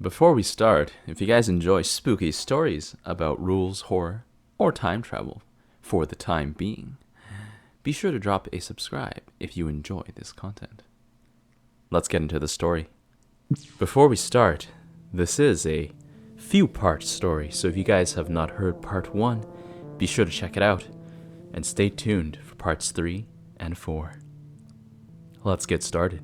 Before we start, if you guys enjoy spooky stories about rules, horror, or time travel for the time being, be sure to drop a subscribe if you enjoy this content. Let's get into the story. Before we start, this is a few-part story, so if you guys have not heard part 1, be sure to check it out, and stay tuned for parts 3 and 4. Let's get started.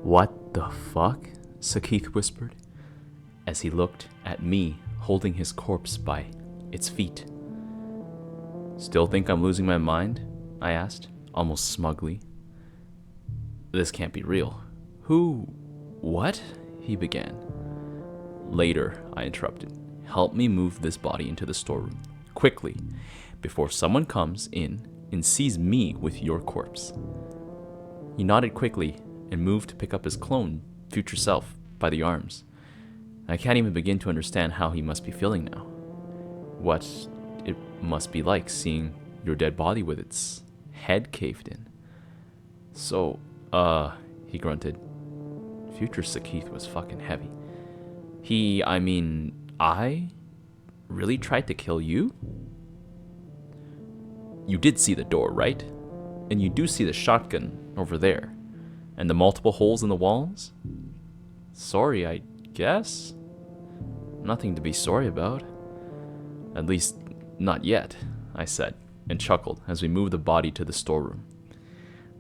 "What the fuck?" Sakith whispered, as he looked at me holding his corpse by its feet. "Still think I'm losing my mind?" I asked, almost smugly. "This can't be real. What?" he began. "Later," I interrupted. "Help me move this body into the storeroom, quickly, before someone comes in and sees me with your corpse." He nodded quickly and moved to pick up his clone, future self, by the arms. I can't even begin to understand how he must be feeling now. What it must be like seeing your dead body with its head caved in. "So, he grunted. Future Sakith was fucking heavy. I really tried to kill you? You did see the door, right? And you do see the shotgun over there? And the multiple holes in the walls? Sorry, I guess? Nothing to be sorry about. At least, not yet," I said, and chuckled as we moved the body to the storeroom.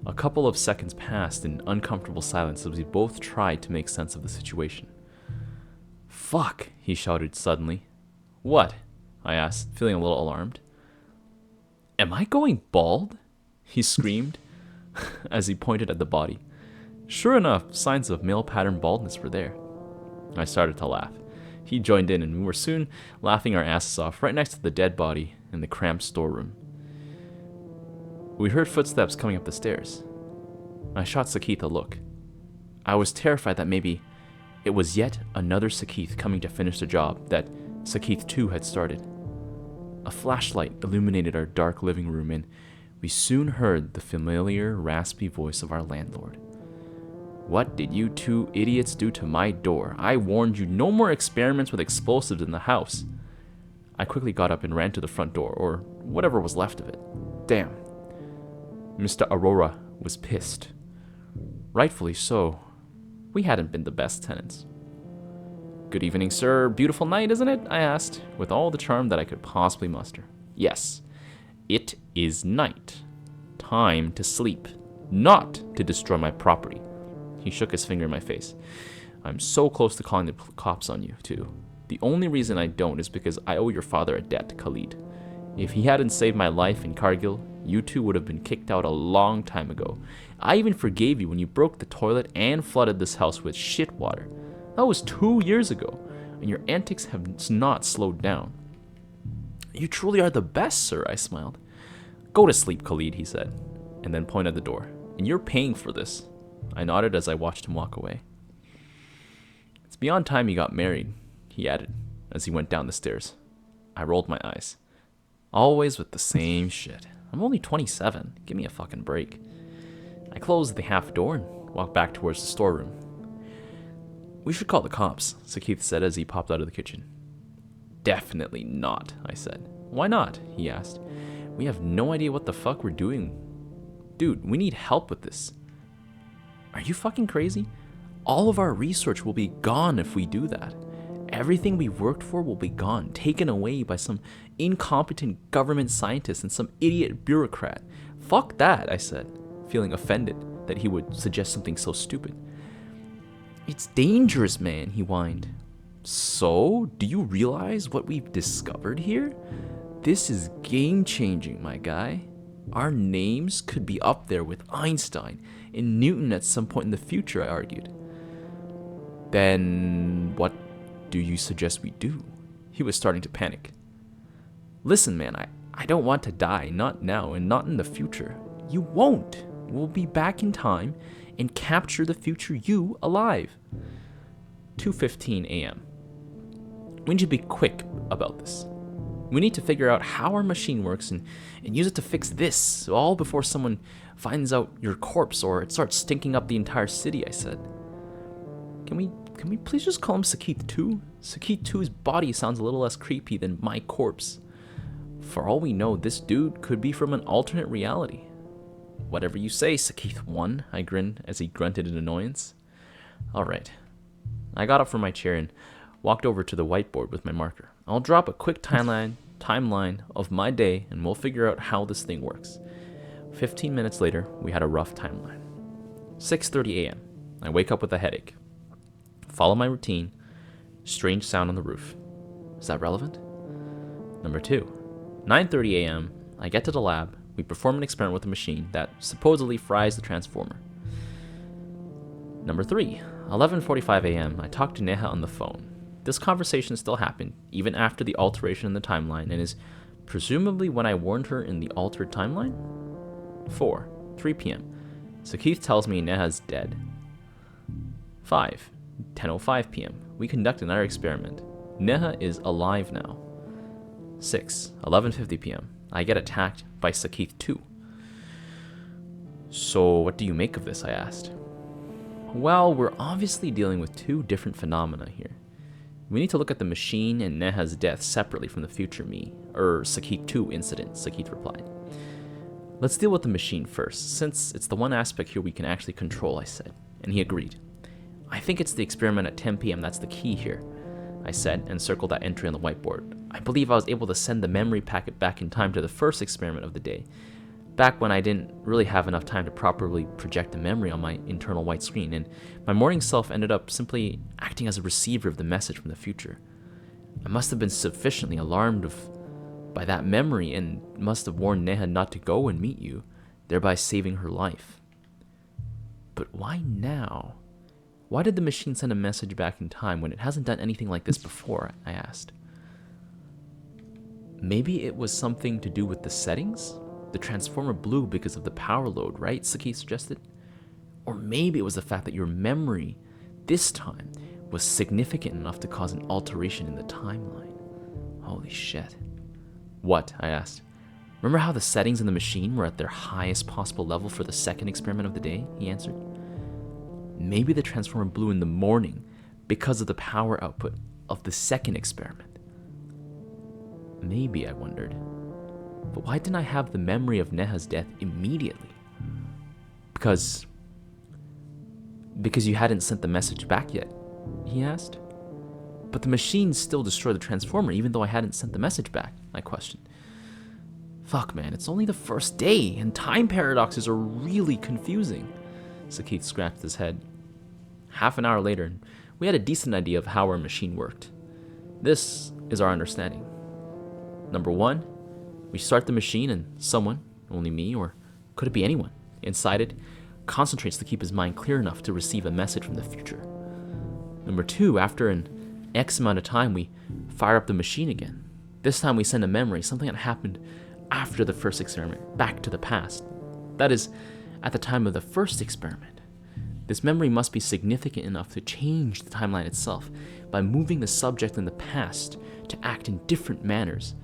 A couple of seconds passed in uncomfortable silence as we both tried to make sense of the situation. "Fuck," he shouted suddenly. "What?" I asked, feeling a little alarmed. "Am I going bald?" he screamed as he pointed at the body. Sure enough, signs of male pattern baldness were there. I started to laugh. He joined in, and we were soon laughing our asses off right next to the dead body in the cramped storeroom. We heard footsteps coming up the stairs. I shot Sakith a look. I was terrified that maybe it was yet another Sakith coming to finish the job that Sakith 2 had started. A flashlight illuminated our dark living room, and we soon heard the familiar, raspy voice of our landlord. "What did you two idiots do to my door? I warned you, no more experiments with explosives in the house." I quickly got up and ran to the front door, or whatever was left of it. Damn. Mr. Aurora was pissed. Rightfully so. We hadn't been the best tenants. "Good evening, sir. Beautiful night, isn't it?" I asked, with all the charm that I could possibly muster. "Yes, it is night. Time to sleep, not to destroy my property." He shook his finger in my face. "I'm so close to calling the cops on you, too. The only reason I don't is because I owe your father a debt, Khalid. If he hadn't saved my life in Kargil, you two would have been kicked out a long time ago. I even forgave you when you broke the toilet and flooded this house with shit water. That was 2 years ago, and your antics have not slowed down." "You truly are the best, sir," I smiled. "Go to sleep, Khalid," he said, and then pointed at the door. "And you're paying for this." I nodded as I watched him walk away. "It's beyond time you got married," he added as he went down the stairs. I rolled my eyes. Always with the same shit. I'm only 27. Give me a fucking break. I closed the half door and walked back towards the storeroom. "We should call the cops," Sakith said as he popped out of the kitchen. "Definitely not," I said. "Why not?" he asked. "We have no idea what the fuck we're doing. Dude, we need help with this." "Are you fucking crazy? All of our research will be gone if we do that. Everything we've worked for will be gone, taken away by some incompetent government scientist and some idiot bureaucrat. Fuck that," I said, feeling offended that he would suggest something so stupid. "It's dangerous, man," he whined. "So, do you realize what we've discovered here? This is game-changing, my guy. Our names could be up there with Einstein and Newton at some point in the future," I argued. "Then what do you suggest we do?" He was starting to panic. "Listen, man, I don't want to die, not now and not in the future." "You won't. We'll be back in time and capture the future you alive." 2:15 a.m. "We need to be quick about this. We need to figure out how our machine works and use it to fix this, all before someone finds out your corpse or it starts stinking up the entire city," I said. Can we please just call him Sakith 2? Sakith 2's body sounds a little less creepy than my corpse. For all we know, this dude could be from an alternate reality. Whatever you say, Sakith 1, I grinned as he grunted in annoyance. Alright. I got up from my chair and walked over to the whiteboard with my marker. I'll drop a quick timeline of my day and we'll figure out how this thing works. 15 minutes later, we had a rough timeline. 6:30 a.m. I wake up with a headache. Follow my routine. Strange sound on the roof. Is that relevant? Number 2. 9:30 a.m. I get to the lab. We perform an experiment with a machine that supposedly fries the transformer. Number 3. 11:45 a.m. I talk to Neha on the phone. This conversation still happened, even after the alteration in the timeline, and is presumably when I warned her in the altered timeline? 4. 3 p.m. Sakith tells me Neha's dead. 5. 10:05 p.m. We conduct another experiment. Neha is alive now. 6. 11:50 p.m. I get attacked by Sakith 2. So what do you make of this? I asked. Well, we're obviously dealing with two different phenomena here. We need to look at the machine and Neha's death separately from the future me, or Sakith 2 incident, Sakith replied. Let's deal with the machine first, since it's the one aspect here we can actually control, I said, and he agreed. I think it's the experiment at 10 p.m. that's the key here, I said, and circled that entry on the whiteboard. I believe I was able to send the memory packet back in time to the first experiment of the day, back when I didn't really have enough time to properly project the memory on my internal white screen, and my morning self ended up simply acting as a receiver of the message from the future. I must have been sufficiently alarmed by that memory and must have warned Neha not to go and meet you, thereby saving her life. But why now? Why did the machine send a message back in time when it hasn't done anything like this before? I asked. Maybe it was something to do with the settings? The transformer blew because of the power load, right? Sakith suggested. Or maybe it was the fact that your memory, this time, was significant enough to cause an alteration in the timeline. Holy shit. What? I asked. Remember how the settings in the machine were at their highest possible level for the second experiment of the day? He answered. Maybe the transformer blew in the morning because of the power output of the second experiment. Maybe, I wondered. But why didn't I have the memory of Neha's death immediately? Because you hadn't sent the message back yet, he asked. But the machine still destroyed the transformer even though I hadn't sent the message back, I questioned. Fuck man, it's only the first day and time paradoxes are really confusing. Sakith scratched his head. Half an hour later, we had a decent idea of how our machine worked. This is our understanding. Number 1, we start the machine and someone, only me or could it be anyone, inside it, concentrates to keep his mind clear enough to receive a message from the future. Number 2, after an X amount of time, we fire up the machine again. This time we send a memory, something that happened after the first experiment, back to the past. That is, at the time of the first experiment. This memory must be significant enough to change the timeline itself by moving the subject in the past to act in different manners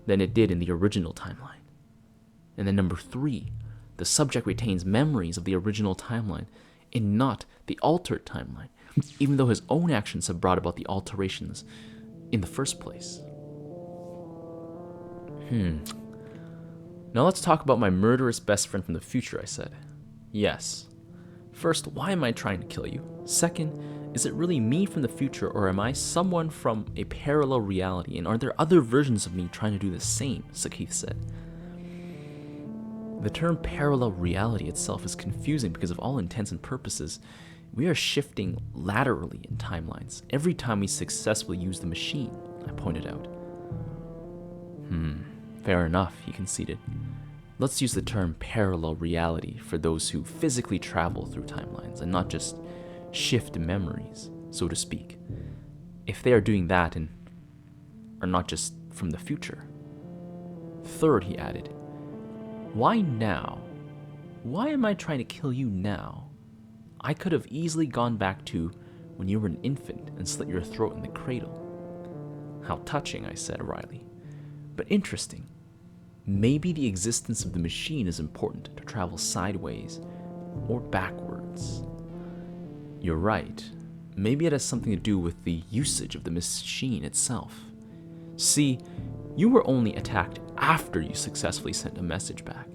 than it did in the original timeline. And then number 3, the subject retains memories of the original timeline and not the altered timeline, even though his own actions have brought about the alterations in the first place. Now let's talk about my murderous best friend from the future, I said. Yes. First, why am I trying to kill you? Second, is it really me from the future or am I someone from a parallel reality and are there other versions of me trying to do the same? Sakith said. The term parallel reality itself is confusing because of all intents and purposes, we are shifting laterally in timelines every time we successfully use the machine, I pointed out. Fair enough, he conceded. Let's use the term parallel reality for those who physically travel through timelines and not just shift memories, so to speak. If they are doing that and are not just from the future. Third, he added, why now? Why am I trying to kill you now? I could have easily gone back to when you were an infant and slit your throat in the cradle. How touching, I said wryly. But interesting. Maybe the existence of the machine is important to travel sideways or backwards. You're right. maybe it has something to do with the usage of the machine itself. See, you were only attacked after you successfully sent a message back.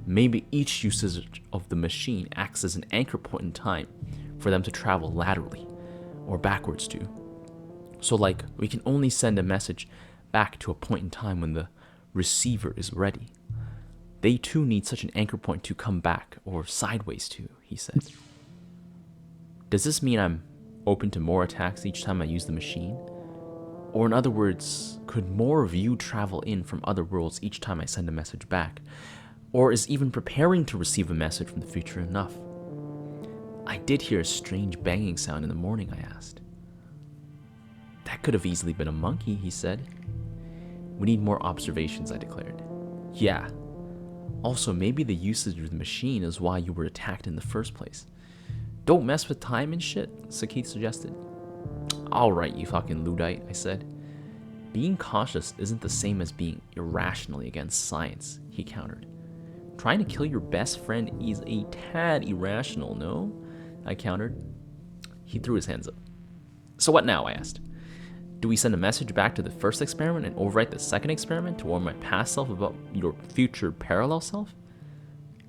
Maybe each usage of the machine acts as an anchor point in time for them to travel laterally, or backwards to. So like, we can only send a message back to a point in time when the receiver is ready. They too need such an anchor point to come back, or sideways to, he said. Does this mean I'm open to more attacks each time I use the machine? Or in other words, could more of you travel in from other worlds each time I send a message back? Or is even preparing to receive a message from the future enough? I did hear a strange banging sound in the morning, I asked. That could have easily been a monkey, he said. We need more observations, I declared. Yeah. Also, maybe the usage of the machine is why you were attacked in the first place. Don't mess with time and shit, Sakith suggested. Alright, you fucking Luddite, I said. Being cautious isn't the same as being irrationally against science, he countered. Trying to kill your best friend is a tad irrational, no? I countered. He threw his hands up. So what now, I asked. Do we send a message back to the first experiment and overwrite the second experiment to warn my past self about your future parallel self?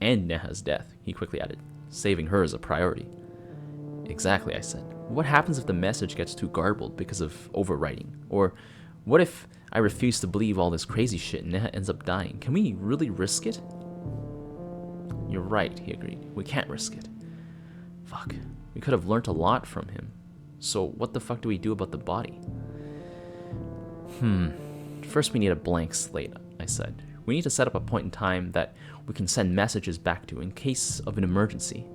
And Neha's death, he quickly added. Saving her is a priority. Exactly, I said. What happens if the message gets too garbled because of overwriting? Or what if I refuse to believe all this crazy shit and Neha ends up dying? Can we really risk it? You're right, he agreed. We can't risk it. Fuck. We could have learnt a lot from him. So what the fuck do we do about the body? First we need a blank slate, I said. We need to set up a point in time that we can send messages back to in case of an emergency.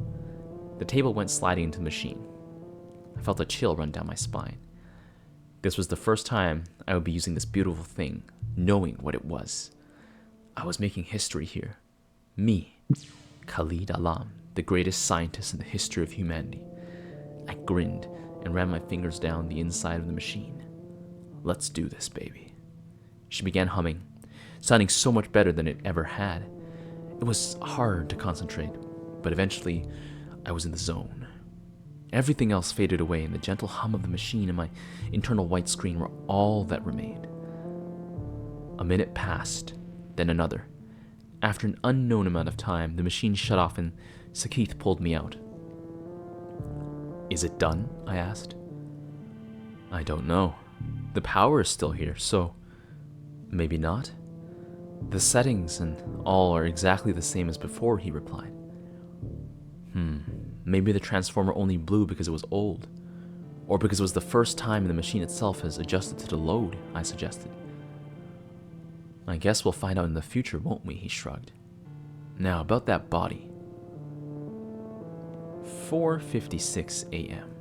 The table went sliding into the machine. I felt a chill run down my spine. This was the first time I would be using this beautiful thing, knowing what it was. I was making history here. Me, Khalid Alam, the greatest scientist in the history of humanity. I grinned and ran my fingers down the inside of the machine. Let's do this, baby. She began humming, sounding so much better than it ever had. It was hard to concentrate, but eventually I was in the zone. Everything else faded away, and the gentle hum of the machine and my internal white screen were all that remained. A minute passed, then another. After an unknown amount of time, the machine shut off and Sakith pulled me out. Is it done? I asked. I don't know. The power is still here, so maybe not. The settings and all are exactly the same as before, he replied. Maybe the transformer only blew because it was old, or because it was the first time the machine itself has adjusted to the load, I suggested. I guess we'll find out in the future, won't we? He shrugged. Now, about that body. 4:56 a.m.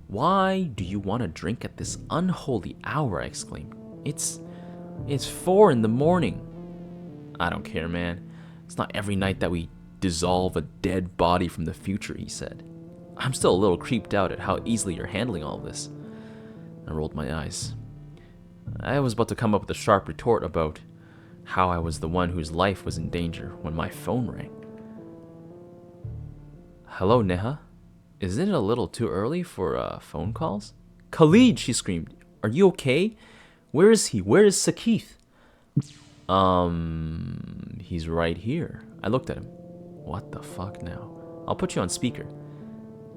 Why do you want to drink at this unholy hour? I exclaimed. It's 4 in the morning. I don't care, man. It's not every night that we dissolve a dead body from the future, he said. I'm still a little creeped out at how easily you're handling all this. I rolled my eyes. I was about to come up with a sharp retort about how I was the one whose life was in danger when my phone rang. Hello, Neha? Isn't it a little too early for phone calls? Khalid, she screamed. Are you okay? Where is he? Where is Sakith? He's right here. I looked at him. What the fuck now? I'll put you on speaker.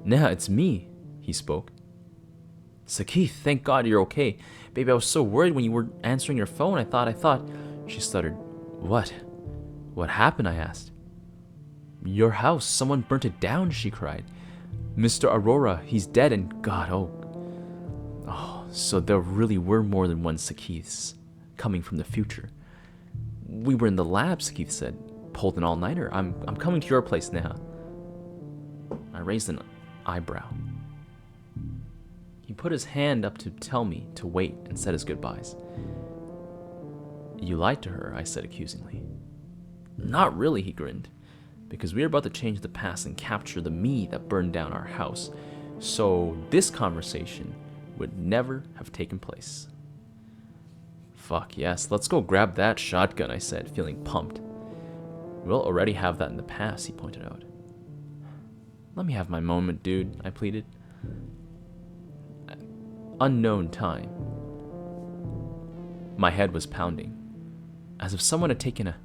Neha, it's me, he spoke. Sakith, thank God you're okay. Baby, I was so worried when you were answering your phone. I thought... She stuttered. What? What happened? I asked. Your house. Someone burnt it down, she cried. Mr. Aurora, he's dead and God, oh, so there really were more than one Sakiths coming from the future. We were in the lab, Sakith said. Pulled an all-nighter. I'm coming to your place now. I raised an eyebrow. He put his hand up to tell me to wait and said his goodbyes. You lied to her, I said accusingly. Not really, he grinned, because we were about to change the past and capture the me that burned down our house, so this conversation would never have taken place. Fuck yes, let's go grab that shotgun, I said, feeling pumped. We'll already have that in the past, he pointed out. Let me have my moment, dude, I pleaded. Unknown time. My head was pounding, as if someone had taken a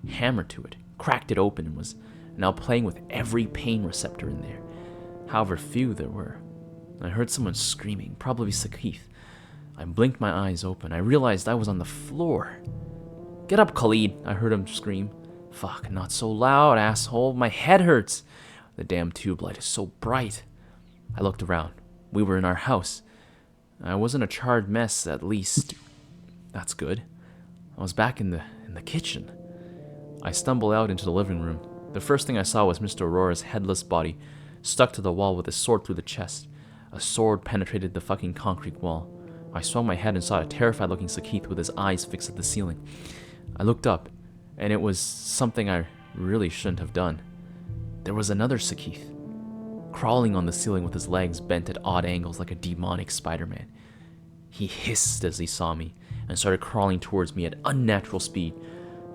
hammer to it, cracked it open, and was now playing with every pain receptor in there, however few there were. I heard someone screaming, probably Sakith. I blinked my eyes open. I realized I was on the floor. Get up, Khalid, I heard him scream. Fuck, not so loud, asshole. My head hurts. The damn tube light is so bright. I looked around. We were in our house. I wasn't a charred mess, at least. That's good. I was back in the kitchen. I stumbled out into the living room. The first thing I saw was Mr. Aurora's headless body, stuck to the wall with a sword through the chest. A sword penetrated the fucking concrete wall. I swung my head and saw a terrified-looking Sakith with his eyes fixed at the ceiling. I looked up, and it was something I really shouldn't have done. There was another Sakith, crawling on the ceiling with his legs bent at odd angles like a demonic Spider-Man. He hissed as he saw me, and started crawling towards me at unnatural speed.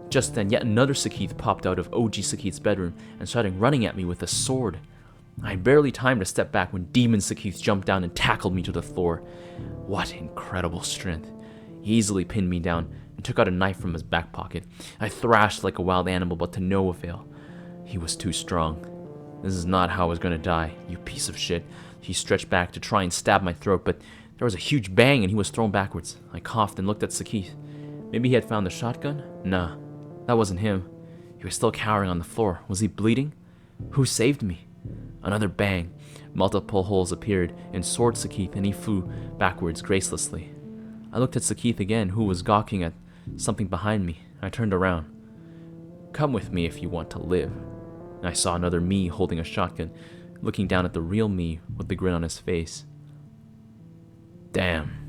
Just then, yet another Sakith popped out of OG Sakith's bedroom and started running at me with a sword. I had barely time to step back when Demon Sakith jumped down and tackled me to the floor. What incredible strength. He easily pinned me down and took out a knife from his back pocket. I thrashed like a wild animal, but to no avail. He was too strong. This is not how I was going to die, you piece of shit. He stretched back to try and stab my throat, but there was a huge bang and he was thrown backwards. I coughed and looked at Sakith. Maybe he had found the shotgun? Nah, that wasn't him. He was still cowering on the floor. Was he bleeding? Who saved me? Another bang. Multiple holes appeared in Sword Sakith and he flew backwards gracelessly. I looked at Sakith again, who was gawking at something behind me. I turned around. Come with me if you want to live. I saw another me holding a shotgun, looking down at the real me with the grin on his face. Damn.